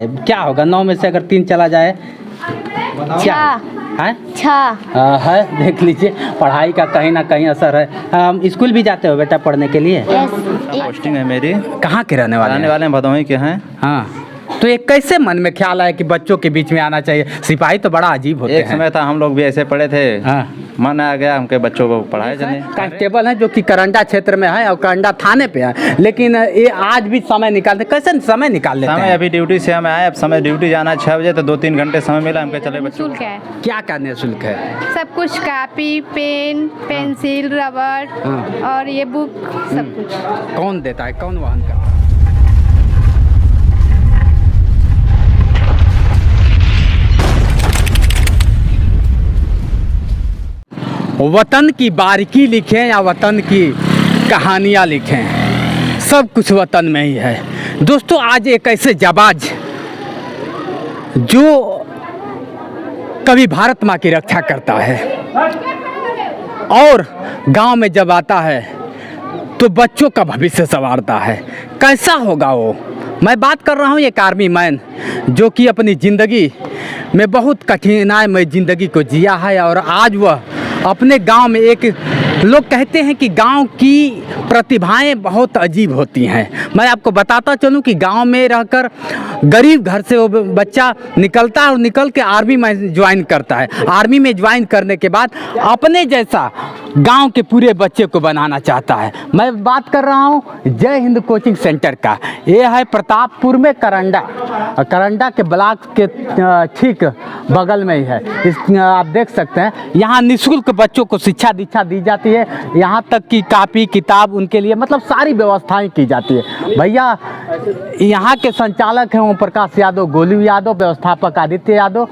क्या होगा 9 में से अगर 3 चला जाए क्या है? है देख लीजिए पढ़ाई का कहीं ना कहीं असर है। स्कूल भी जाते हो बेटा पढ़ने के लिए? पोस्टिंग है मेरी। कहाँ के रहने वाले हैं? भदोही के हैं। हाँ, तो ये कैसे मन में ख्याल आया कि बच्चों के बीच में आना चाहिए? सिपाही तो बड़ा अजीब होते हैं। एक समय था हम लोग भी ऐसे पढ़े थे। हाँ। मन आ गया हमके बच्चों को पढ़ाए जाने। कांस्टेबल है जो कि करंडा क्षेत्र में है और करंडा थाने पे है, लेकिन ये आज भी समय निकालते। कैसे समय निकाल लेते हैं? अभी ड्यूटी से हम आए, अब समय ड्यूटी जाना 6 बजे, तो 2-3 घंटे समय मिला हमके चले बच्चों। शुल्क है। क्या क्या निःशुल्क है? सब कुछ, कॉपी, पेन, पेंसिल, रबड़ और ये बुक, सब कुछ। कौन देता है, कौन वहन करता है? वतन की बारीकी लिखें या वतन की कहानियाँ लिखें, सब कुछ वतन में ही है। दोस्तों आज एक ऐसे जाबाज जो कभी भारत माँ की रक्षा करता है और गांव में जब आता है तो बच्चों का भविष्य संवारता है। कैसा होगा वो? मैं बात कर रहा हूँ एक आर्मी मैन जो कि अपनी ज़िंदगी में बहुत कठिनाई में ज़िंदगी को जिया है और आज वह अपने गांव में एक लोग कहते हैं कि गांव की प्रतिभाएं बहुत अजीब होती हैं। मैं आपको बताता चलूं कि गांव में रहकर गरीब घर से वो बच्चा निकलता है और निकल के आर्मी में ज्वाइन करता है। आर्मी में ज्वाइन करने के बाद अपने जैसा गांव के पूरे बच्चे को बनाना चाहता है। मैं बात कर रहा हूं जय हिंद कोचिंग सेंटर का। ये है प्रतापपुर में करंडा के ब्लॉक के ठीक बगल में ही है। आप देख सकते हैं यहाँ निःशुल्क बच्चों को शिक्षा दीक्षा दी जाती है। यहाँ तक कि कापी किताब उनके लिए मतलब सारी व्यवस्थाएं की जाती है। भैया यहाँ के संचालक हैं ओम प्रकाश यादव, गोलू यादव, व्यवस्थापक आदित्य यादव,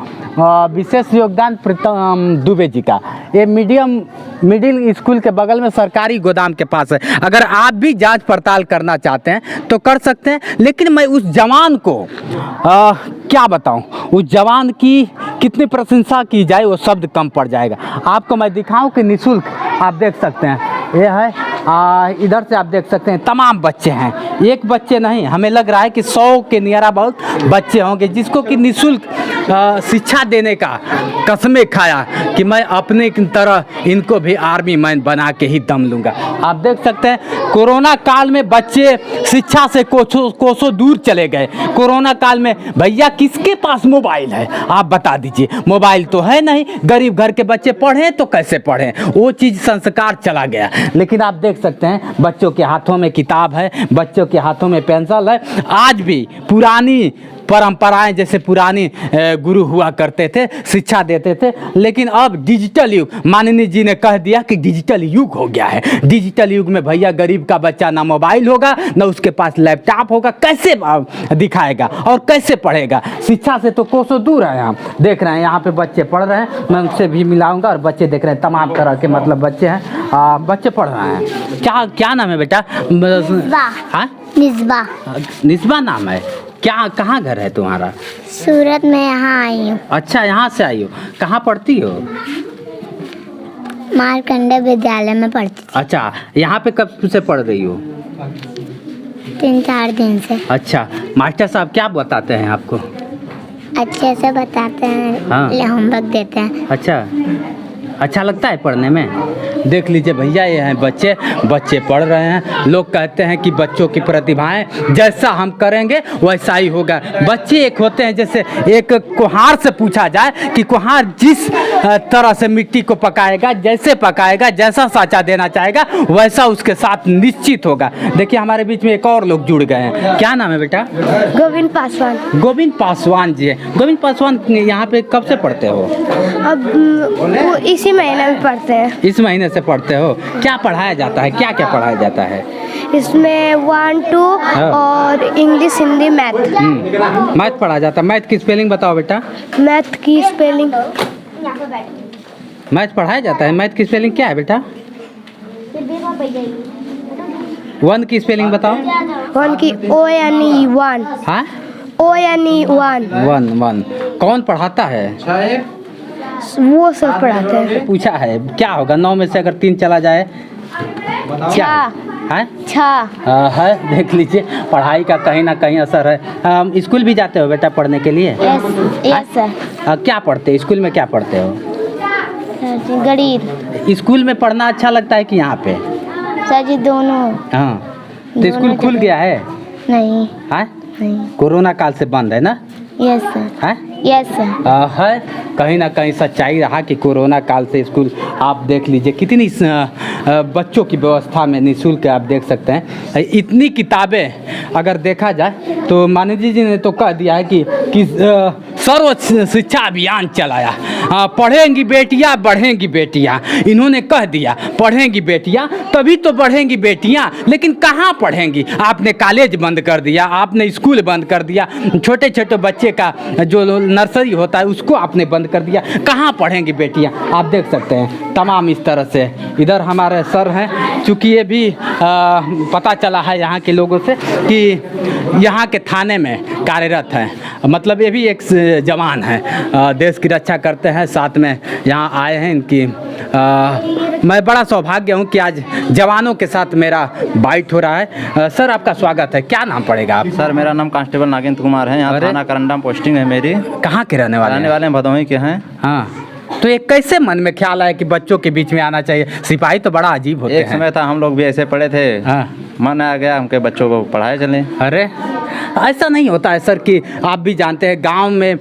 विशेष योगदान प्रीतम दुबे जी का। ये मिडिल स्कूल के बगल में सरकारी गोदाम के पास है। अगर आप भी जांच पड़ताल करना चाहते हैं तो कर सकते हैं, लेकिन मैं उस जवान को क्या बताऊं, उस जवान की कितनी प्रशंसा की जाए वो शब्द कम पड़ जाएगा। आपको मैं दिखाऊं कि निःशुल्क आप देख सकते हैं ये है। इधर से आप देख सकते हैं तमाम बच्चे हैं, एक बच्चे नहीं, हमें लग रहा है कि 100 के नियर अबाउट बच्चे होंगे जिसको कि निःशुल्क शिक्षा देने का कसमें खाया कि मैं अपने तरह इनको भी आर्मी मैन बना के ही दम लूँगा। आप देख सकते हैं कोरोना काल में बच्चे शिक्षा से कोसों दूर चले गए। कोरोना काल में भैया किसके पास मोबाइल है आप बता दीजिए? मोबाइल तो है नहीं, गरीब घर के बच्चे पढ़ें तो कैसे पढ़ें, वो चीज़ संस्कार चला गया। लेकिन आप देख सकते हैं बच्चों के हाथों में किताब है, बच्चों के हाथों में पेंसिल है। आज भी पुरानी परंपराएं जैसे पुरानी गुरु हुआ करते थे, शिक्षा देते थे, लेकिन अब डिजिटल युग, माननीय जी ने कह दिया कि डिजिटल युग हो गया है। डिजिटल युग में भैया गरीब का बच्चा ना मोबाइल होगा ना उसके पास लैपटॉप होगा, कैसे दिखाएगा और कैसे पढ़ेगा? शिक्षा से तो कोसों दूर है। हम देख रहे हैं यहाँ पे बच्चे पढ़ रहे हैं, मैं उनसे भी मिलाऊंगा। और बच्चे देख रहे हैं तमाम तरह के मतलब बच्चे हैं, बच्चे पढ़ रहे हैं। क्या नाम है बेटा? निस्बा नाम है। क्या कहाँ घर है तुम्हारा? सूरत में यहाँ आई हूँ। अच्छा यहाँ से आई हो। कहाँ पढ़ती हो? मारकंडे विद्यालय में पढ़ती थी। अच्छा यहाँ पे कब से पढ़ रही हो? 3-4 दिन से। अच्छा मास्टर साहब क्या बताते हैं आपको? अच्छे से बताते हैं। हाँ। होमवर्क देते हैं। अच्छा लगता है पढ़ने में? देख लीजिए भैया ये हैं बच्चे पढ़ रहे हैं। लोग कहते हैं कि बच्चों की प्रतिभाएं जैसा हम करेंगे वैसा ही होगा। बच्चे एक होते हैं, जैसे एक कुम्हार से पूछा जाए कि कुम्हार जिस तरह से मिट्टी को पकाएगा, जैसे पकाएगा, जैसा साँचा देना चाहेगा वैसा उसके साथ निश्चित होगा। देखिए हमारे बीच में एक और लोग जुड़ गए हैं। क्या नाम है बेटा? गोविंद पासवान। गोविंद पासवान जी है। गोविंद पासवान यहाँ पे कब से पढ़ते हो? अब इसी महीने में पढ़ते हैं। इस महीने से पढ़ते हो। क्या पढ़ाया जाता है, क्या क्या पढ़ाया जाता है? इसमें 1, 2 और इंग्लिश, हिंदी, मैथ। मैथ पढ़ा जाता है। मैथ की स्पेलिंग बताओ बेटा। मैथ की स्पेलिंग, मैथ पढ़ाया जाता है। मैथ की स्पेलिंग क्या है बेटा? 1 की स्पेलिंग बताओ। 1 की ONE 1। हाँ ONE 1। 1 कौन पढ़ाता है? वो सब पढ़ाते हैं। पूछा है क्या होगा 9 में से अगर 3 चला जाए क्या? है? 6 है, देख लीजिए पढ़ाई का कहीं ना कहीं असर है। स्कूल भी जाते हो बेटा पढ़ने के लिए? Yes sir. क्या पढ़ते हो स्कूल में, क्या पढ़ते हो? गणित। स्कूल में पढ़ना अच्छा लगता है कि यहाँ पे? सर जी दोनों। हाँ, तो स्कूल खुल गया है? नहीं है? नहीं। कोरोना काल से बंद है ना? Yes sir. है? Yes sir. है, कहीं ना कहीं सच्चाई रहा कि कोरोना काल से स्कूल आप देख लीजिए कितनी बच्चों की व्यवस्था में निःशुल्क आप देख सकते हैं। इतनी किताबें अगर देखा जाए तो माननीय जी ने तो कह दिया है कि सर्व शिक्षा अभियान चलाया, पढ़ेंगी बेटियां बढ़ेंगी बेटियां। इन्होंने कह दिया पढ़ेंगी बेटियां तभी तो बढ़ेंगी बेटियां, लेकिन कहाँ पढ़ेंगी? आपने कॉलेज बंद कर दिया, आपने स्कूल बंद कर दिया, छोटे छोटे बच्चे का जो नर्सरी होता है उसको आपने बंद कर दिया, कहाँ पढ़ेंगी बेटियां? आप देख सकते हैं तमाम इस तरह से। इधर हमारे सर हैं, चूँकि ये भी पता चला है यहाँ के लोगों से कि यहाँ के थाने में कार्यरत हैं, मतलब ये भी एक जवान हैं, देश की रक्षा करते हैं, साथ में यहाँ आए हैं इनकी। मैं बड़ा सौभाग्य हूँ कि आज जवानों के साथ मेरा बाइट हो रहा है। सर आपका स्वागत है, क्या नाम पड़ेगा आप? सर मेरा नाम कांस्टेबल नागेंद्र कुमार है, यहाँ थाना करंडा पोस्टिंग है मेरी। कहाँ के रहने रहने वाले भदोही के हैं। हाँ, तो ये कैसे मन में ख्याल आया कि बच्चों के बीच में आना चाहिए? सिपाही तो बड़ा अजीब होते हैं। एक समय था हम लोग भी ऐसे पढ़े थे, हाँ। मन आ गया हमके बच्चों को पढ़ाए चले। अरे ऐसा नहीं होता है सर कि आप भी जानते हैं गांव में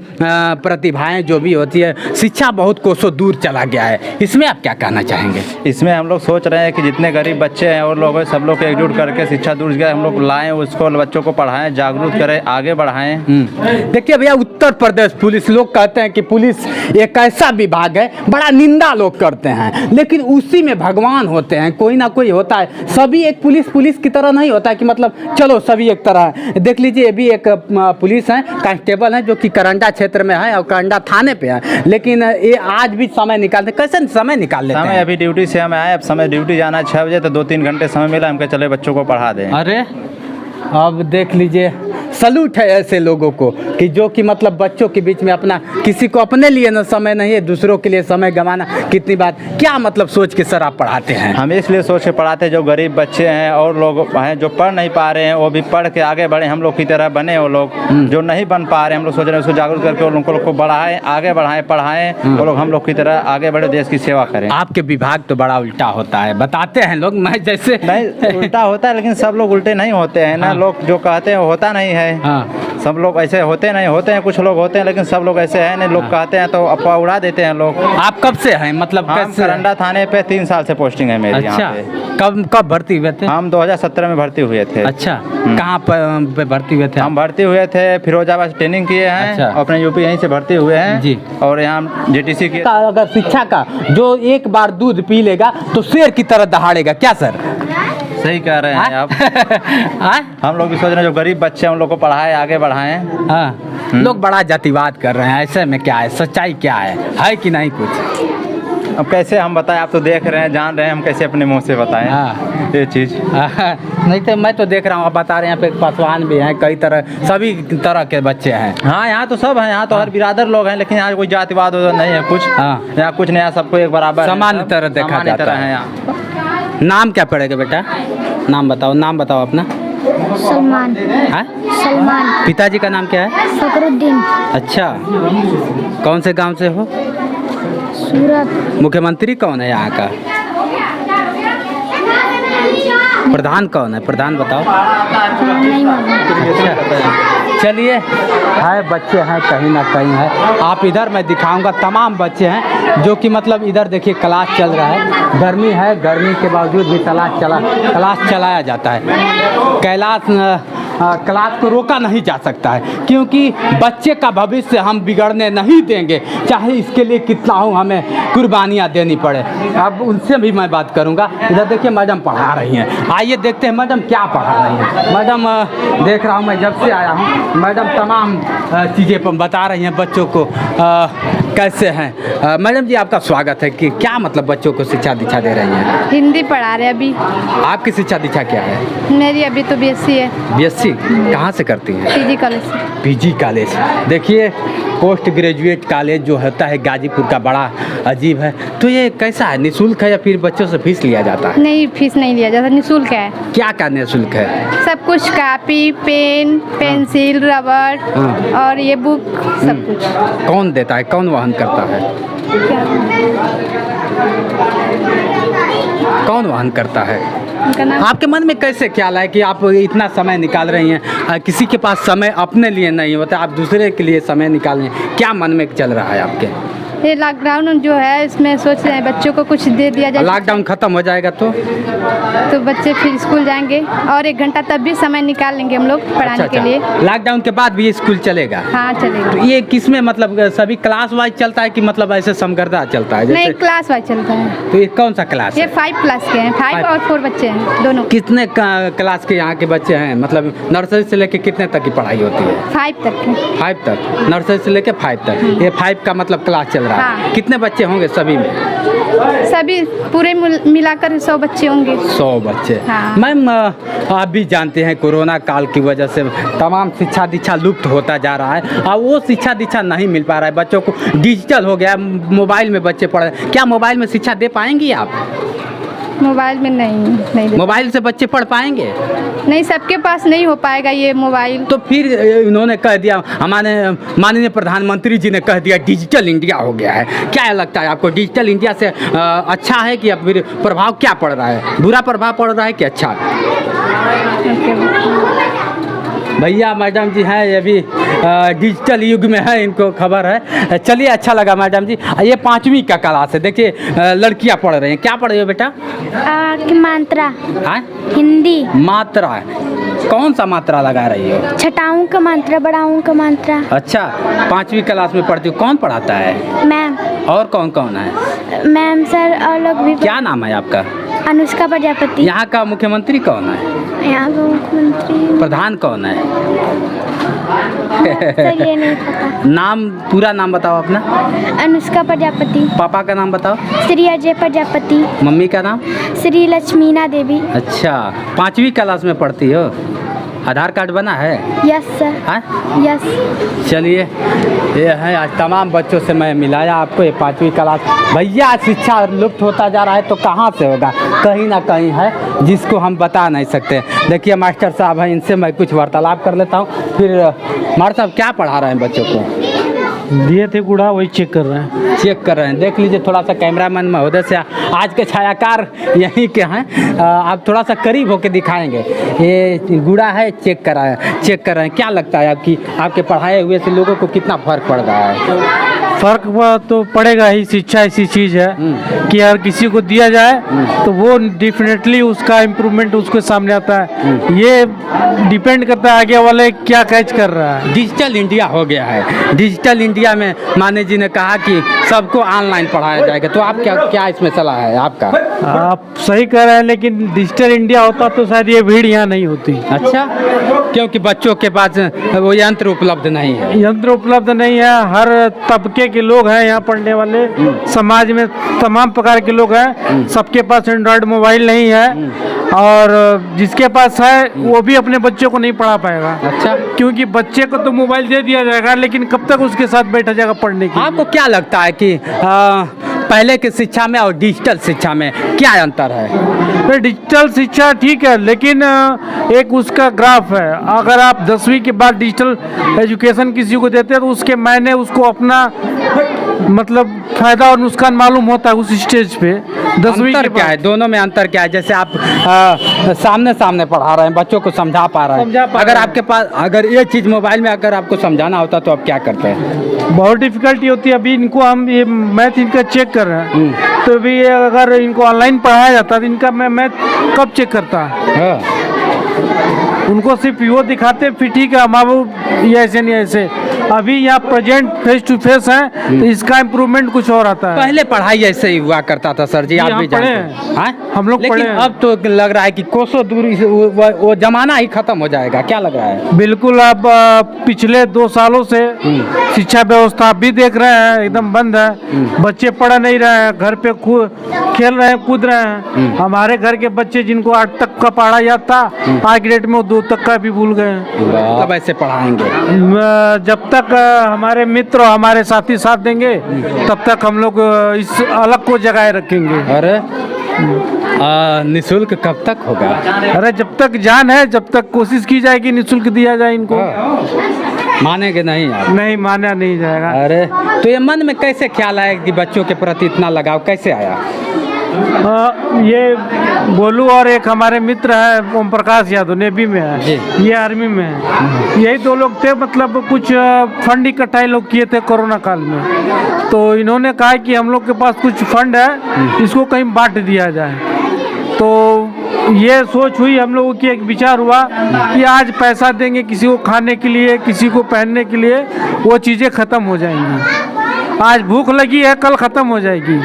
प्रतिभाएं जो भी होती है, शिक्षा बहुत कोसों दूर चला गया है, इसमें आप क्या कहना चाहेंगे? इसमें हम लोग सोच रहे हैं कि जितने गरीब बच्चे हैं और लोग हैं सब लोग को एकजुट करके शिक्षा दूर गया हम लोग लाएं, उसको बच्चों को पढ़ाएं, जागरूक करें, आगे बढ़ाएं। देखिए भैया, उत्तर प्रदेश पुलिस, लोग कहते हैं कि पुलिस एक ऐसा विभाग है, बड़ा निंदा लोग करते हैं, लेकिन उसी में भगवान होते हैं, कोई ना कोई होता है। सभी एक पुलिस की तरह नहीं होता है कि मतलब चलो सभी एक तरह है। देख लीजिए ये भी एक पुलिस है, कांस्टेबल है, जो कि करंडा क्षेत्र में है और करंडा थाने पे है, लेकिन ये आज भी समय निकालते। कैसे समय निकाल लेते हैं? अभी ड्यूटी से हम आए, अब समय ड्यूटी जाना है 6 बजे, तो 2-3 घंटे समय मिला, हमके चले बच्चों को पढ़ा दें। अरे अब देख लीजिए, सलूट है ऐसे लोगों को कि जो कि मतलब बच्चों के बीच में अपना, किसी को अपने लिए ना समय नहीं है, दूसरों के लिए समय गंवाना कितनी बात। क्या मतलब सोच के सर आप पढ़ाते हैं? हम इसलिए सोच के पढ़ाते हैं, जो गरीब बच्चे हैं और लोग हैं जो पढ़ नहीं पा रहे हैं वो भी पढ़ के आगे बढ़े, हम लोग की तरह बने। वो लोग जो नहीं बन पा रहे हैं, हम लोग सोच रहे हैं उसको जागरूक करके उन लोग को बढ़ाएं, आगे बढ़ाएं, पढ़ाएं, वो लोग हम लोग की तरह आगे बढ़े, देश की सेवा करें। आपके विभाग तो बड़ा उल्टा होता है, बताते हैं लोग, मैं जैसे नहीं उल्टा होता है, लेकिन सब लोग उल्टे नहीं होते हैं ना। लोग जो कहते हैं वो होता नहीं है। हाँ। सब लोग ऐसे होते नहीं, होते हैं कुछ लोग होते हैं, लेकिन सब लोग ऐसे हैं नहीं। लोग कहते हैं तो अफवाह उड़ा देते हैं लोग। आप कब से हैं, मतलब हम कैसे? करंडा थाने पे 3 साल से पोस्टिंग है मेरी। अच्छा, यहाँ पे कब भर्ती हुए थे? हम 2017 में भर्ती हुए थे। अच्छा, कहाँ पे भर्ती हुए थे? हम भर्ती हुए थे फिरोजाबाद, ट्रेनिंग किए हैं। अच्छा। अपने यूपी यहीं से भर्ती हुए हैं जी। और यहाँ JTC की। अगर शिक्षा का जो एक बार दूध पी लेगा तो शेर की तरह दहाड़ेगा, क्या सर? सही कह रहे हैं आप। हम लोग भी सोच रहे हैं जो गरीब बच्चे हैं उन लोग को पढ़ाएं, आगे बढ़ाएं। हाँ, लोग बड़ा जातिवाद कर रहे हैं, ऐसे में क्या है, सच्चाई क्या है कि नहीं कुछ? अब कैसे हम बताएं, आप तो देख रहे हैं, जान रहे हैं, हम कैसे अपने मुंह से बताएं। हाँ। ये चीज़ नहीं तो मैं तो देख रहा हूँ, आप बता रहे हैं यहाँ पे पासवान भी हैं, कई तरह, सभी तरह के बच्चे हैं। हाँ, यहाँ तो सब हैं, यहाँ तो हर बिरादर लोग हैं, लेकिन यहाँ कोई जातिवाद नहीं है कुछ। हाँ। यहाँ कुछ नहीं है, सबको एक बराबर सामान्य तरह देखा जाता है है। यहाँ। नाम क्या पड़ेगा बेटा? नाम बताओ अपना। सलमान। हाँ? सलमान। पिताजी का नाम क्या है? फकरुद्दीन। अच्छा, कौन से गांव से हो? सूरत। मुख्यमंत्री कौन है यहाँ का? प्रधान कौन है? प्रधान बताओ। नहीं मालूम। अच्छा, चलिए, है बच्चे हैं, कहीं ना कहीं है। आप इधर मैं दिखाऊंगा, तमाम बच्चे हैं जो कि मतलब इधर देखिए क्लास चल रहा है, गर्मी है, गर्मी के बावजूद भी क्लास चलाया जाता है। क्लास को रोका नहीं जा सकता है, क्योंकि बच्चे का भविष्य हम बिगड़ने नहीं देंगे, चाहे इसके लिए कितना हो हमें कुर्बानियाँ देनी पड़े। अब उनसे भी मैं बात करूंगा। इधर देखिए मैडम पढ़ा रही हैं, आइए देखते हैं मैडम क्या पढ़ा रही हैं। मैडम देख रहा हूँ, मैं जब से आया हूँ मैडम तमाम चीज़ें पर बता रही हैं बच्चों को कैसे हैं। मैडम जी आपका स्वागत है। कि क्या मतलब बच्चों को शिक्षा दीक्षा दे रही हैं? हिंदी पढ़ा रहे अभी। आपकी शिक्षा दीक्षा क्या है? मेरी अभी तो BSc है। BSc कहाँ से करती हैं? PG कॉलेज से। PG college. देखिए पोस्ट ग्रेजुएट कॉलेज जो होता है गाजीपुर का बड़ा अजीब है। तो ये कैसा है, निःशुल्क है या फिर बच्चों से फीस लिया जाता है? नहीं, फीस नहीं लिया जाता, निःशुल्क है। क्या का निःशुल्क है? सब कुछ, कॉपी, पेन, पेंसिल, रबड़ हाँ। और ये बुक, सब कुछ। कौन देता है, कौन वहन करता है? कौन वहन करता है? उनका नाम आपके मन में कैसे ख्याल है कि आप इतना समय निकाल रही हैं, किसी के पास समय अपने लिए नहीं होता, आप दूसरे के लिए समय निकाल रही हैं, क्या मन में चल रहा है आपके? ये लॉकडाउन जो है इसमें सोच रहे हैं बच्चों को कुछ दे दिया जाए, लॉकडाउन खत्म हो जाएगा तो बच्चे फिर स्कूल जाएंगे और 1 घंटा तब भी समय निकाल लेंगे हम लोग पढ़ाने के लिए। लॉकडाउन के बाद भी ये स्कूल चलेगा? हाँ, चलेगा। तो ये किसमें मतलब सभी क्लास वाइज चलता है कि मतलब ऐसे समगर्दा चलता है? नहीं, क्लास वाइज चलता है। तो ये कौन सा क्लास ये है? 5 क्लास के हैं, 5 और 4 बच्चे हैं दोनों। कितने क्लास के यहाँ के बच्चे हैं, मतलब नर्सरी से लेके कितने तक की पढ़ाई होती है? 5 तक के। 5 तक, नर्सरी से लेके 5 तक। ये 5 का मतलब क्लास चल रहा है। हाँ। कितने बच्चे होंगे सभी में? सभी पूरे मिलाकर 100 बच्चे होंगे। 100 बच्चे। हाँ। मैम, आप भी जानते हैं कोरोना काल की वजह से तमाम शिक्षा दीक्षा लुप्त होता जा रहा है और वो शिक्षा दीक्षा नहीं मिल पा रहा है, बच्चों को डिजिटल हो गया, मोबाइल में बच्चे पढ़ रहे हैं। क्या मोबाइल में शिक्षा दे पाएंगी आप? मोबाइल में नहीं दे- मोबाइल से बच्चे पढ़ पाएंगे? नहीं, सबके पास नहीं हो पाएगा ये मोबाइल। तो फिर इन्होंने कह दिया, हमारे माननीय प्रधानमंत्री जी ने कह दिया डिजिटल इंडिया हो गया है। क्या लगता है आपको, डिजिटल इंडिया से अच्छा है कि अब फिर प्रभाव क्या पड़ रहा है, बुरा प्रभाव पड़ रहा है कि अच्छा? भैया मैडम जी हैं, ये भी डिजिटल युग में है, इनको खबर है। चलिए, अच्छा लगा मैडम जी। ये 5वीं का क्लास है, देखिए लड़कियां पढ़ रही हैं। क्या पढ़ रही हो बेटा? मात्रा, हाँ, हिंदी, मात्रा। कौन सा मात्रा लगा रही हो? छठाऊं का मात्रा, बढ़ाऊं का मात्रा। अच्छा, 5वीं क्लास में पढ़ती हो। कौन पढ़ाता है? मैम। और कौन कौन है? मैम, सर और लोग भी। क्या नाम है आपका? अनुष्का प्रजापति। यहाँ का मुख्यमंत्री कौन है? यहाँ का मुख्यमंत्री प्रधान कौन है? सर ये नहीं पता। नाम, पूरा नाम बताओ अपना। अनुष्का प्रजापति। पापा का नाम बताओ। श्री अजय प्रजापति। मम्मी का नाम? श्री लक्ष्मीना देवी। अच्छा, 5वीं क्लास में पढ़ती हो। आधार कार्ड बना है? Yes sir. हाँ? यस। चलिए, ये है, आज तमाम बच्चों से मैं मिलाया आपको। ये 5वीं क्लास। भैया, शिक्षा लुप्त होता जा रहा है तो कहाँ से होगा? कहीं ना कहीं है जिसको हम बता नहीं सकते। देखिए मास्टर साहब हैं, इनसे मैं कुछ वार्तालाप कर लेता हूँ। फिर मास्टर साहब क्या पढ़ा रहे हैं बच्चों को? दिए थे कूड़ा, वही चेक कर रहे हैं। चेक कर रहे हैं। देख लीजिए, थोड़ा सा कैमरामैन महोदय से, आज के छायाकार यहीं के हैं, आप थोड़ा सा करीब होकर दिखाएंगे। ये गुड़ा है, चेक कर रहे हैं। क्या लगता है आपके पढ़ाए हुए से लोगों को कितना फर्क पड़ रहा है? फर्क तो पड़ेगा ही। शिक्षा ऐसी चीज़ है कि अगर किसी को दिया जाए तो वो डेफिनेटली उसका इम्प्रूवमेंट उसके सामने आता है। ये डिपेंड करता है आगे वाले क्या कैच कर रहा है। डिजिटल इंडिया हो गया है। डिजिटल इंडिया में माने जी ने कहा कि सबको ऑनलाइन पढ़ाया जाएगा, तो आप क्या इसमें सलाह है आपका? आप सही कह रहे हैं, लेकिन डिजिटल इंडिया होता तो शायद ये भीड़ यहाँ नहीं होती। अच्छा, क्योंकि बच्चों के पास वो यंत्र उपलब्ध नहीं है। यंत्र उपलब्ध नहीं है। हर तबके के लोग हैं यहाँ पढ़ने वाले, समाज में तमाम प्रकार के लोग हैं। सबके पास एंड्रॉयड मोबाइल नहीं है, और जिसके पास है वो भी अपने बच्चों को नहीं पढ़ा पाएगा। अच्छा, क्योंकि बच्चे को तो मोबाइल दे दिया जाएगा, लेकिन कब तक उसके साथ बैठा जाएगा पढ़ने के लिए? आपको क्या लगता है कि पहले की शिक्षा में और डिजिटल शिक्षा में क्या अंतर है? तो डिजिटल शिक्षा ठीक है, लेकिन एक उसका ग्राफ है। अगर आप 10वीं के बाद डिजिटल एजुकेशन किसी को देते हैं तो उसके मायने उसको अपना मतलब फायदा और नुकसान मालूम होता है उस स्टेज पे। 10वीं अंतर के क्या है? दोनों में अंतर क्या है? जैसे आप सामने सामने पढ़ा रहे हैं, बच्चों को समझा पा रहे हैं। अगर आपके पास अगर ये चीज़ मोबाइल में अगर आपको समझाना होता तो आप क्या करते हैं? बहुत डिफिकल्टी होती है। अभी इनको हम ये मैथ इनका चेक कर रहे हैं, तो अभी अगर इनको ऑनलाइन पढ़ाया जाता तो इनका मैं मैथ कब चेक करता? हाँ। उनको सिर्फ वो दिखाते फिर ठीक है हमारे ये ऐसे नहीं ऐसे। अभी यहाँ प्रेजेंट फेस टू फेस है तो इसका इम्प्रूवमेंट कुछ और आता है। पहले पढ़ाई ऐसे ही हुआ करता था सर जी, आप हम भी पढ़े जानते हैं। हैं। हाँ? हम लोग लेकिन पढ़े हैं। अब तो लग रहा है कि कोसों दूरी से वो जमाना ही खत्म हो जाएगा। क्या लग रहा है? बिल्कुल। अब पिछले 2 सालों से शिक्षा व्यवस्था भी देख रहे हैं एकदम बंद है। बच्चे पढ़ नहीं रहे हैं, घर पे खेल रहे हैं, कूद रहे हैं। हमारे घर के बच्चे जिनको 8 तक का पढ़ा याद था, आज की डेट में वो 2 तक का भी भूल गए हैं। कब ऐसे पढ़ाएंगे? जब तक हमारे मित्र और हमारे साथी साथ देंगे तब तक हम लोग इस अलग को जगाए रखेंगे। अरे निःशुल्क कब तक होगा? अरे जब तक जान है जब तक कोशिश की जाएगी निःशुल्क दिया जाए इनको। मानेंगे नहीं आप? नहीं, माना नहीं जाएगा। अरे तो ये मन में कैसे ख्याल आया कि बच्चों के प्रति इतना लगाव कैसे आया? ये गोलू और एक हमारे मित्र है ओम प्रकाश यादव, नेवी में है, ये आर्मी में है। यही दो लोग थे, मतलब कुछ फंड इकट्ठाई लोग किए थे कोरोना काल में, तो इन्होंने कहा कि हम लोग के पास कुछ फंड है, इसको कहीं बांट दिया जाए। तो ये सोच हुई, हम लोगों की एक विचार हुआ कि आज पैसा देंगे किसी को खाने के लिए, किसी को पहनने के लिए, वो चीज़ें ख़त्म हो जाएंगी। आज भूख लगी है, कल ख़त्म हो जाएगी।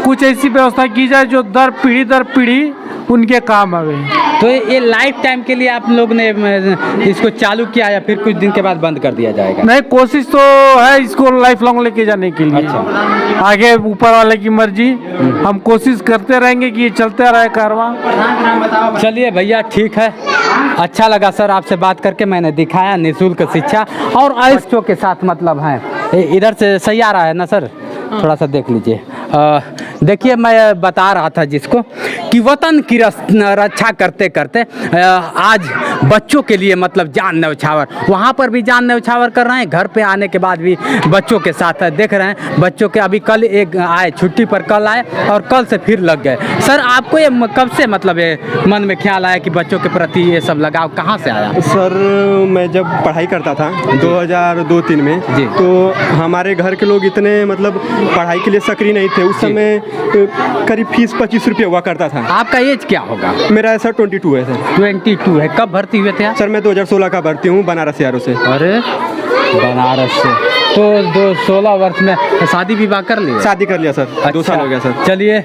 कुछ ऐसी व्यवस्था की जाए जो दर पीढ़ी उनके काम आवे। तो ये लाइफ टाइम के लिए आप लोग ने इसको चालू किया या फिर कुछ दिन के बाद बंद कर दिया जाएगा? नहीं, कोशिश तो है इसको लाइफ लॉन्ग लेके जाने के लिए। अच्छा। आगे ऊपर वाले की मर्जी, हम कोशिश करते रहेंगे कि ये चलते रहे कारवां। चलिए भैया, ठीक है, अच्छा लगा सर आपसे बात करके। मैंने दिखाया निःशुल्क शिक्षा और बच्चों के साथ मतलब है। इधर से सही आ रहा है ना सर? थोड़ा सा देख लीजिए। देखिए, मैं बता रहा था जिसको कि वतन की रक्षा करते करते आज बच्चों के लिए मतलब जान न्यौछावर, वहाँ पर भी जान न्यौछावर कर रहे हैं, घर पे आने के बाद भी बच्चों के साथ देख रहे हैं। बच्चों के अभी कल एक आए, छुट्टी पर कल आए और कल से फिर लग गए। सर आपको ये कब से मतलब ये मन में ख्याल आया कि बच्चों के प्रति ये सब लगाव कहाँ से आया? सर मैं जब पढ़ाई करता था 2002-03 में, तो हमारे घर के लोग इतने मतलब पढ़ाई के लिए सक्रिय नहीं थे। उस समय करीब फीस 25 रुपये हुआ करता था। आपका एज क्या होगा? मेरा सर 22 है सर। 22 है। कब भर्ती हुए थे आप? सर मैं 2016 का भर्ती हूँ बनारस यारों से। अरे बनारस से, तो 16 वर्ष में शादी विवाह कर लिया? शादी कर लिया सर। 2 साल हो गया सर। चलिए,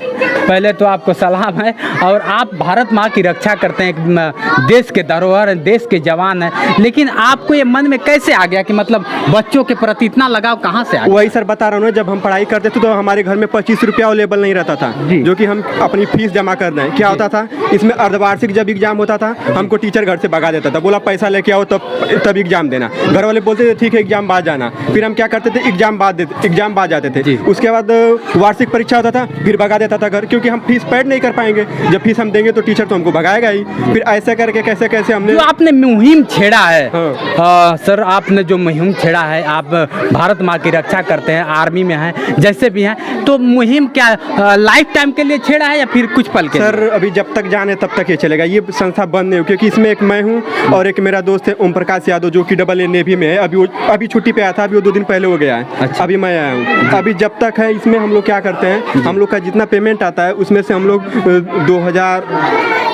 पहले तो आपको सलाम है। और आप भारत माँ की रक्षा करते हैं, देश के धरोहर, देश के जवान हैं, लेकिन आपको ये मन में कैसे आ गया कि मतलब बच्चों के प्रति इतना लगाव कहाँ से आ गया? वही सर बता रहा हूँ, जब हम पढ़ाई करते थे तो हमारे घर में 25 रुपया अवेलेबल नहीं रहता था, जो कि हम अपनी फीस जमा कर दें। क्या होता था इसमें, अर्धवार्षिक जब एग्जाम होता था हमको टीचर घर से भगा देता था, बोला पैसा लेके आओ तब एग्जाम देना। घर वाले बोलते थे ठीक है एग्जाम बाद जाना। फिर हम क्या करते थे, एग्जाम बाद जाते थे। उसके बाद वार्षिक परीक्षा होता था, फिर भगा देता था घर, क्योंकि हम फीस पेड नहीं कर पाएंगे। जब फीस हम देंगे तो टीचर तो हमको भगाएगा ही। फिर ऐसे करके कैसे कैसे हमने जो आपने मुहिम छेड़ा है। सर आपने जो मुहिम छेड़ा है, आप भारत माँ की रक्षा करते हैं, आर्मी में हैं, जैसे भी हैं, तो मुहिम क्या लाइफ टाइम के लिए छेड़ा है या फिर कुछ पल के? सर अभी जब तक जाने तब तक ये चलेगा, ये संस्था बंद नहीं हो, क्योंकि इसमें एक मैं हूँ और एक मेरा दोस्त है ओम प्रकाश यादव, जो कि AA नेवी में है। अभी छुट्टी पे आया था, अभी वो 2 दिन पहले हो गया है। अच्छा। अभी मैं आया हूँ। अभी जब तक है इसमें हम लोग क्या करते हैं, हम लोग का जितना पेमेंट आता है उसमें से हम लोग 2000,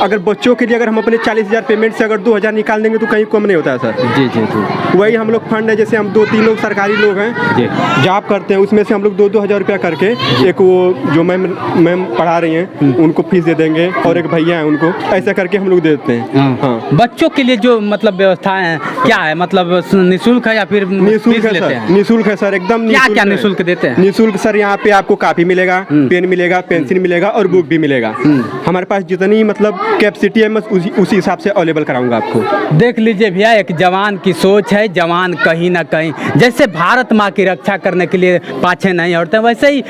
अगर बच्चों के लिए अगर हम अपने 40,000 पेमेंट से अगर 2,000 निकाल देंगे तो कहीं कम नहीं होता है सर। जी जी जी। वही हम लोग फंड है, जैसे हम 2-3 लोग सरकारी लोग हैं, जॉब करते हैं, उसमें से हम लोग 2-2 हज़ार रुपया करके एक वो जो मैम पढ़ा रही हैं उनको फीस दे देंगे, और एक भैया हैं उनको, ऐसा करके हम लोग दे देते हैं। हाँ। बच्चों के लिए जो मतलब व्यवस्थाएं हैं क्या है, मतलब निःशुल्क है या फिर निःशुल्क है सर? निःशुल्क है सर, एकदम। क्या निःशुल्क देते हैं? निःशुल्क सर, यहाँ पे आपको कॉपी मिलेगा, पेन मिलेगा, पेंसिल मिलेगा और बुक भी मिलेगा। हमारे पास जितनी मतलब कैपेसिटी है मैं उसी हिसाब से अवेलेबल कराऊंगा आपको। देख लीजिए भैया, एक जवान की सोच है। जवान कहीं ना कहीं जैसे भारत माँ की रक्षा करने के लिए पाछे नहीं हटते, वैसे ही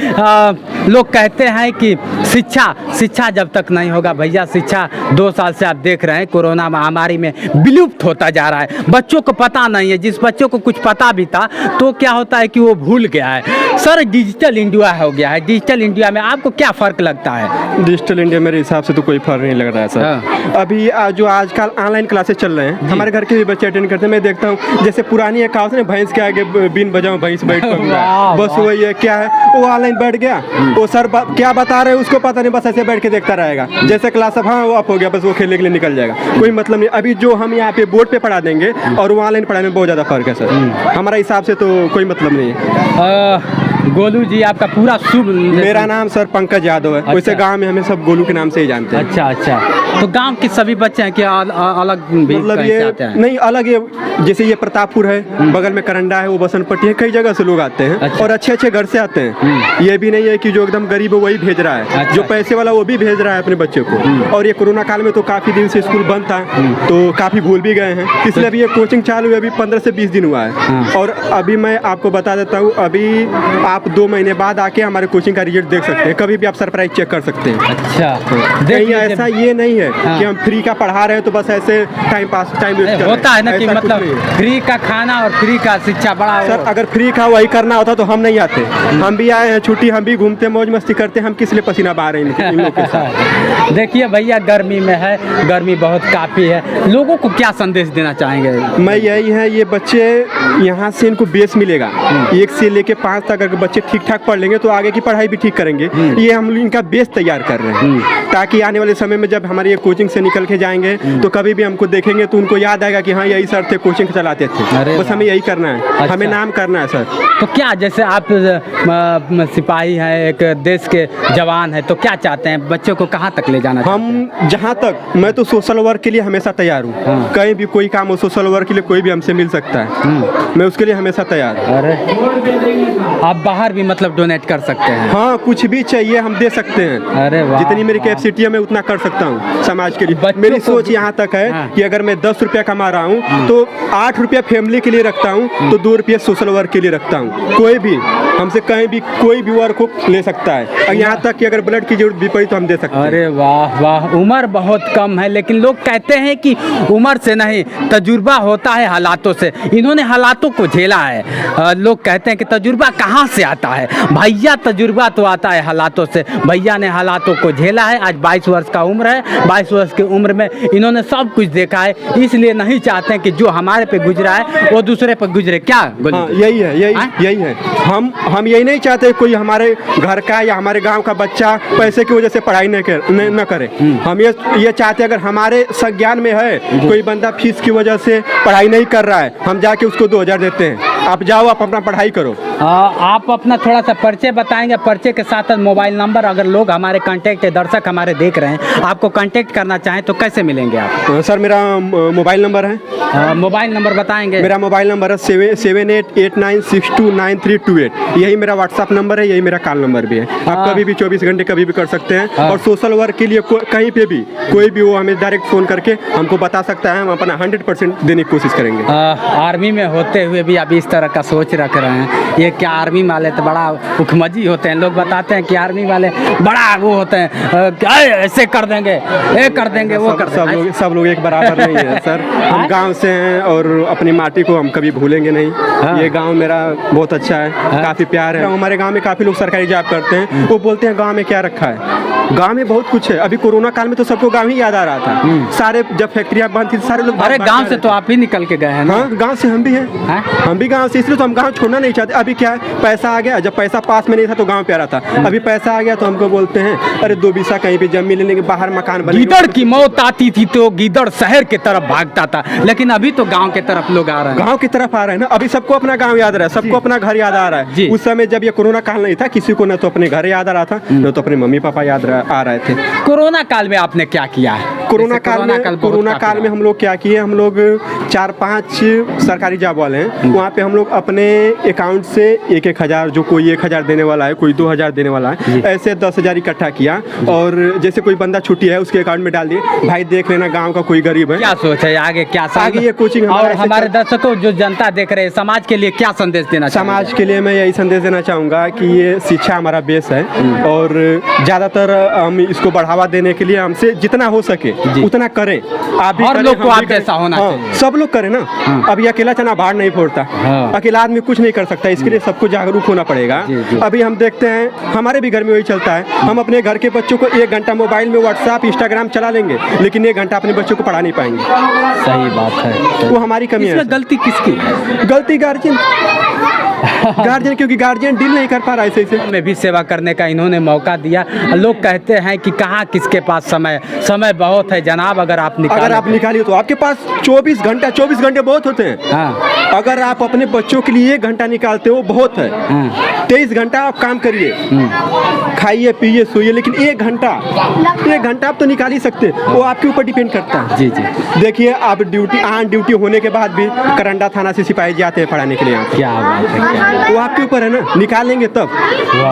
लोग कहते हैं कि शिक्षा जब तक नहीं होगा भैया, शिक्षा 2 साल से आप देख रहे हैं कोरोना महामारी में विलुप्त होता जा रहा है। बच्चों को पता नहीं है, जिस बच्चों को कुछ पता भी था तो क्या होता है कि वो भूल गया है। सर डिजिटल इंडिया हो गया है, डिजिटल इंडिया में आपको क्या फ़र्क लगता है? डिजिटल इंडिया मेरे हिसाब से तो कोई फर्क नहीं लग रहा है सर। अभी जो आजकल ऑनलाइन क्लासेस चल रहे हैं, हमारे घर के भी बच्चे अटेंड करते हैं। मैं देखता हूँ जैसे पुरानी एक कहावत है, भैंस के आगे बीन बजाऊं भैंस बैठ कर, बस वही है। क्या है, वो ऑनलाइन बैठ गया, वो सर क्या बता रहे हैं उसको पता नहीं, बस ऐसे बैठ के देखता रहेगा। जैसे क्लास अब हाँ वो अप हो गया, बस वो खेलने के लिए निकल जाएगा, कोई मतलब नहीं। अभी जो हम यहाँ पे बोर्ड पे पढ़ा देंगे और वो ऑनलाइन पढ़ाने में बहुत ज़्यादा फर्क है सर। हमारा हिसाब से तो कोई मतलब नहीं है। गोलू जी आपका पूरा शुभ मेरा नाम सर पंकज यादव है। अच्छा। वैसे गांव में हमें सब गोलू के नाम से ही जानते हैं। अच्छा अच्छा, तो गांव के सभी बच्चे हैं कि अलग भी मतलब कहीं ये से आते हैं? नहीं अलग, ये जैसे ये प्रतापपुर है, बगल में करंडा है, वो बसंतपट्टी है, कई जगह से लोग आते हैं। अच्छा। और अच्छे अच्छे घर से आते हैं। ये भी नहीं है कि जो एकदम गरीब है वही भेज रहा है। अच्छा। जो पैसे वाला वो भी भेज रहा है अपने बच्चे को। और ये कोरोना काल में तो काफी दिन से स्कूल बंद था, तो काफी भूल भी गए हैं, इसलिए अभी ये कोचिंग चालू है। अभी 15 से 20 दिन हुआ है। और अभी मैं आपको बता देता हूँ, अभी आप 2 महीने बाद आके हमारे कोचिंग का रिजल्ट देख सकते हैं। कभी भी आप सरप्राइज चेक कर सकते हैं। अच्छा, कहीं ऐसा ये नहीं है कि हम फ्री का पढ़ा रहे हैं तो बस ऐसे टाइम वेस्ट कर रहे हैं। होता है ना कि ऐसा कुछ मतलब नहीं है। फ्री का खाना और फ्री का शिक्षा बड़ा सर अगर फ्री का वही करना होता तो हम नहीं आते। हम भी आए हैं छुट्टी, हम भी घूमते मौज मस्ती करते, हम किस लिए पसीना बहा रहे हैं इन लोग के साथ। देखिए भैया, गर्मी में है, गर्मी बहुत काफ़ी है, लोगों को क्या संदेश देना चाहेंगे? मैं यही है, ये बच्चे यहाँ से इनको बेस मिलेगा। 1 से लेके 5 तक अगर बच्चे ठीक ठाक पढ़ लेंगे तो आगे की पढ़ाई भी ठीक करेंगे। ये हम लोग इनका बेस तैयार कर रहे हैं, ताकि आने वाले समय में जब हमारे ये कोचिंग से निकल के जाएंगे तो कभी भी हमको देखेंगे तो उनको याद आएगा कि हाँ यही सर थे, कोचिंग चलाते थे। बस हमें यही करना है। अच्छा। हमें नाम करना है सर। तो क्या, जैसे आप सिपाही हैं, एक देश के जवान हैं, तो क्या चाहते हैं, बच्चों को कहाँ तक ले जाना चाहते हैं? हम जहाँ तक, मैं तो सोशल वर्क के लिए हमेशा तैयार हूँ। हाँ। कहीं भी कोई काम हो सोशल वर्क के लिए कोई भी हमसे मिल सकता है। मैं उसके लिए हमेशा तैयार हूँ। अरे आप बाहर भी मतलब डोनेट कर सकते हैं? हाँ, कुछ भी चाहिए हम दे सकते हैं। अरे वाह, जितनी मेरी वाह। कैपेसिटी है मैं उतना कर सकता हूँ समाज के लिए। बच्चों मेरी को सोच भी- यहाँ तक है हाँ। कि अगर मैं 10 रुपया कमा रहा हूँ तो 8 रुपया फैमिली के लिए रखता हूँ, तो 2 रुपये सोशल वर्क के लिए रखता हूँ। कोई भी हमसे कहीं भी कोई भी वर्क को ले सकता है, और यहाँ तक कि अगर ब्लड की जरूरत भी पड़ी तो हम दे सकते हैं। अरे वाह वाह, उम्र बहुत कम है, लेकिन लोग कहते हैं कि उम्र से नहीं, तजुर्बा होता है हालातों से। इन्होंने हालातों को झेला है। लोग कहते हैं कि तजुर्बा कहाँ से आता है? भैया, तजुर्बा तो आता है हालातों से। भैया ने हालातों को झेला है। आज 22 वर्ष का उम्र है। 22 वर्ष की उम्र में इन्होंने सब कुछ देखा है, इसलिए नहीं चाहते हैं कि जो हमारे पे गुजरा है वो दूसरे पे गुजरे। क्या बोलिए? हाँ, यही है, यही है। हम यही नहीं चाहते कोई हमारे घर का या हमारे गांव का बच्चा पैसे की वजह से पढ़ाई न करे। हम ये चाहते हैं, अगर हमारे संज्ञान में है कोई बंदा फीस की वजह से पढ़ाई नहीं कर रहा है, हम जाके उसको 2000 देते हैं। आप जाओ, आप अपना पढ़ाई करो। आप अपना थोड़ा सा परिचय बताएंगे? परिचय के साथ साथ मोबाइल नंबर, अगर लोग हमारे कांटेक्ट, दर्शक हमारे देख रहे हैं, आपको कांटेक्ट करना चाहें तो कैसे मिलेंगे आप? सर मेरा मोबाइल नंबर है। मोबाइल नंबर बताएंगे? मेरा मोबाइल नंबर है 7889629328। यही मेरा व्हाट्सअप नंबर है, यही मेरा कॉल नंबर भी है। आप कभी भी 24 घंटे कभी भी कर सकते हैं। और सोशल वर्क के लिए कहीं पे भी कोई भी वो हमें डायरेक्ट फ़ोन करके हमको बता सकता है। हम अपना 100% देने की कोशिश करेंगे। आर्मी में होते हुए भी आप इस तरह का सोच रख रहे हैं, ये क्या आर्मी वाले तो बड़ा उखमजी होते हैं। लोग बताते हैं कि आर्मी वाले बड़ा वो होते हैं, ऐसे कर देंगे, ये कर देंगे, वो कर देंगे। सब लोग एक बराबर नहीं है सर। हम गांव से हैं और अपनी माटी को हम कभी भूलेंगे नहीं। ये गांव मेरा बहुत अच्छा है, काफ़ी प्यार है। हमारे गांव में काफ़ी लोग सरकारी जॉब करते हैं, वो बोलते हैं गांव में क्या रखा है। गांव में बहुत कुछ है। अभी कोरोना काल में तो सबको गांव ही याद आ रहा था। सारे जब फैक्ट्रियाँ बंद थी सारे लोग अरे गांव से तो आप ही निकल के गए हैं ना? हाँ, गांव से हम भी हैं। हम भी गांव से, इसलिए तो हम गांव छोड़ना नहीं चाहते। अभी क्या है, पैसा आ गया। जब पैसा पास में नहीं था तो गांव प्यारा था। अभी पैसा आ गया तो हमको बोलते हैं अरे 2 बीसा कहीं भी जमीन ले लेंगे, बाहर मकान बनेगा। गीदड़ की मौत आती थी तो गीदड़ शहर की तरफ भागता था, लेकिन अभी तो गांव की तरफ लोग आ रहे हैं। गांव की तरफ आ रहे हैं ना। अभी सबको अपना गांव याद आ रहा है, सबको अपना घर याद आ रहा है। उस समय जब ये कोरोना काल नहीं था, किसी को न तो अपने घर याद आ रहा था, न तो अपने मम्मी पापा याद आ रहे थे। कोरोना काल में आपने क्या किया है? कोरोना काल में हम लोग क्या किए, हम लोग 4-5 सरकारी जॉब वाले हैं। वहाँ पे हम लोग अपने अकाउंट से 1-1 हज़ार, जो कोई 1 हज़ार देने वाला है, कोई 2 हज़ार देने वाला है, ऐसे 10 हज़ार इकट्ठा किया। और जैसे कोई बंदा छुट्टी है उसके अकाउंट में डाल दिए, भाई देख लेना गाँव का कोई गरीब है। क्या सोच है आगे? क्या आगे ये कोचिंग और हमारे दर्शकों, जो जनता देख रहे हैं, समाज के लिए क्या संदेश देना? समाज के लिए मैं यही संदेश देना चाहूँगा कि ये शिक्षा हमारा बेस है, और ज़्यादातर हम इसको बढ़ावा देने के लिए हमसे जितना हो सके उतना करें। आप भी और करें, लोग को हम आप भी करें। जैसा होना चाहिए। सब लोग करें ना। अभी अकेला चना बाहर नहीं फोड़ता। अकेला आदमी कुछ नहीं कर सकता, इसके लिए सबको जागरूक होना पड़ेगा। अभी हम देखते हैं हमारे भी घर में वही चलता है। हम अपने घर के बच्चों को 1 घंटा मोबाइल में व्हाट्सएप इंस्टाग्राम चला लेंगे, लेकिन 1 घंटा अपने बच्चों को पढ़ा नहीं पाएंगे। सही बात है। वो हमारी कमी है। गलती किसकी है? गलती गार्जियन, क्योंकि गार्जियन डील नहीं कर पा रहा है ऐसे। में भी सेवा करने का इन्होंने मौका दिया। लोग कहते हैं कि कहाँ किसके पास समय बहुत है जनाब। अगर आप निकालिए तो आपके पास 24 घंटे बहुत होते हैं। अगर आप अपने बच्चों के लिए 1 घंटा निकालते हो बहुत है। 23 घंटा आप काम करिए, खाइए पिए सोइए, लेकिन 1 घंटा आप तो निकाल ही सकते, वो आपके ऊपर डिपेंड करता है। जी जी। देखिए आप ड्यूटी होने के बाद भी करंडा थाना से सिपाही जाते हैं पढ़ाने के लिए यहाँ पे। क्या बात है, क्या वो आपके ऊपर है ना, निकालेंगे तब।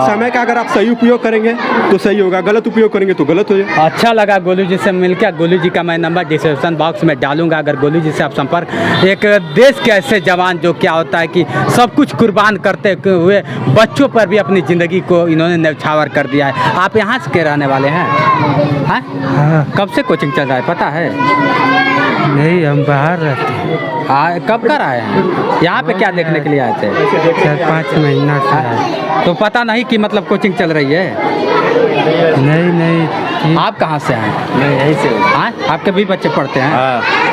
समय का अगर आप सही उपयोग करेंगे तो सही होगा, गलत उपयोग करेंगे तो गलत हो जाएगा। अच्छा लगा गोलू जी से मिलकर। गोलू जी का मैं नंबर डिस्क्रिप्शन बॉक्स में डालूंगा, अगर गोलू जी से आप संपर्क। एक देश के ऐसे जवान जो क्या होता है कि सब कुछ कुर्बान करते हुए बच्चों पर भी अपनी ज़िंदगी को इन्होंने न्यौछावर कर दिया है। आप यहाँ से के रहने वाले हैं? हाँ? कब से कोचिंग चल रहा है पता है? नहीं, हम बाहर रहते हैं। हाँ, कब कर आए हैं? यहाँ पे क्या देखने के लिए आए थे? 4-5 महीना से आए। तो पता नहीं कि मतलब कोचिंग चल रही है? नहीं। आप कहाँ से आए? मैं यहीं से हूँ। हाँ, आपके भी बच्चे पढ़ते हैं?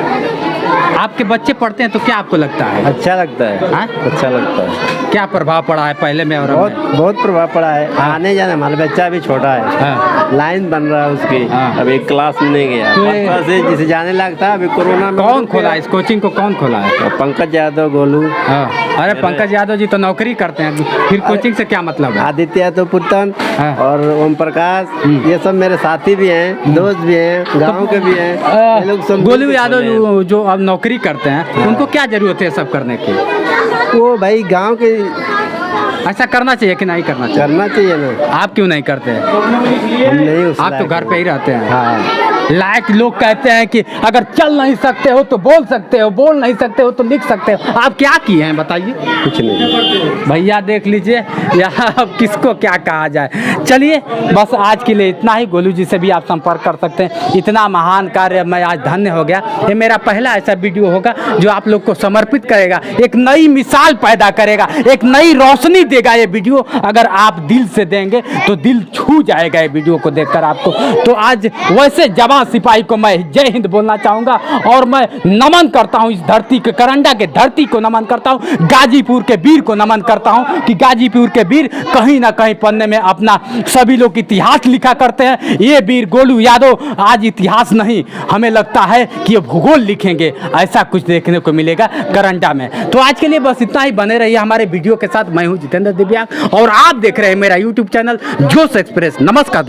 आपके बच्चे पढ़ते हैं तो क्या आपको लगता है? अच्छा लगता है। हाँ? अच्छा लगता है। क्या प्रभाव पड़ा है पहले में और अब में? बहुत प्रभाव पड़ा है। आने जाने, हमारा बच्चा भी छोटा है। हाँ। लाइन बन रहा है उसकी। हाँ। अभी क्लास में नहीं गया, तो फर्स्ट क्लास से जिसे जाने लगता, अभी कोरोना में कौन खोला इस कोचिंग को? कौन खोला है? पंकज यादव, गोलू, हाँ। अरे पंकज यादव जी तो नौकरी करते हैं, फिर कोचिंग से क्या मतलब है? आदित्य तो पुतन हाँ। और ओम प्रकाश, ये सब मेरे साथी भी हैं, दोस्त भी हैं, गांव के भी हैं। ये लोग सब गोलू यादव जो अब नौकरी करते हैं, उनको क्या जरूरत है सब करने की? वो भाई गांव के ऐसा करना चाहिए कि नहीं करना चाहिए? करना चाहिए ना। आप क्यों नहीं करते? हम नहीं उस आप तो घर पे ही रहते हैं। हाँ। लायक लोग कहते हैं कि अगर चल नहीं सकते हो तो बोल सकते हो, बोल नहीं सकते हो तो लिख सकते हो। आप क्या किए हैं बताइए? कुछ नहीं भैया देख लीजिए, यहाँ अब किसको क्या कहा जाए। चलिए बस आज के लिए इतना ही। गोलू जी से भी आप संपर्क कर सकते हैं। इतना महान कार्य मैं आज धन्य हो गया। ये मेरा पहला ऐसा वीडियो होगा जो आप लोग को समर्पित करेगा, एक नई मिसाल पैदा करेगा, एक नई रोशनी देगा। ये वीडियो अगर आप दिल से देंगे तो दिल छू जाएगा ये वीडियो को देखकर आपको। तो आज वैसे जवान सिपाही को मैं जय हिंद बोलना चाहूँगा और मैं नमन करता हूँ इस धरती के, करंडा के धरती को नमन करता हूँ, गाजीपुर के वीर को नमन करता हूँ कि गाजीपुर के वीर कहीं ना कहीं पन्ने में अपना सभी लोग इतिहास लिखा करते हैं। ये वीर गोलू यादव आज इतिहास नहीं, हमें लगता है कि ये भूगोल लिखेंगे। ऐसा कुछ देखने को मिलेगा करंडा में। तो आज के लिए बस इतना ही। बने रहिए हमारे वीडियो के साथ। मैं हूँ जितेंद्र दिव्यांग और आप देख रहे हैं मेरा यूट्यूब चैनल जोश एक्सप्रेस। नमस्कार दोस्तों।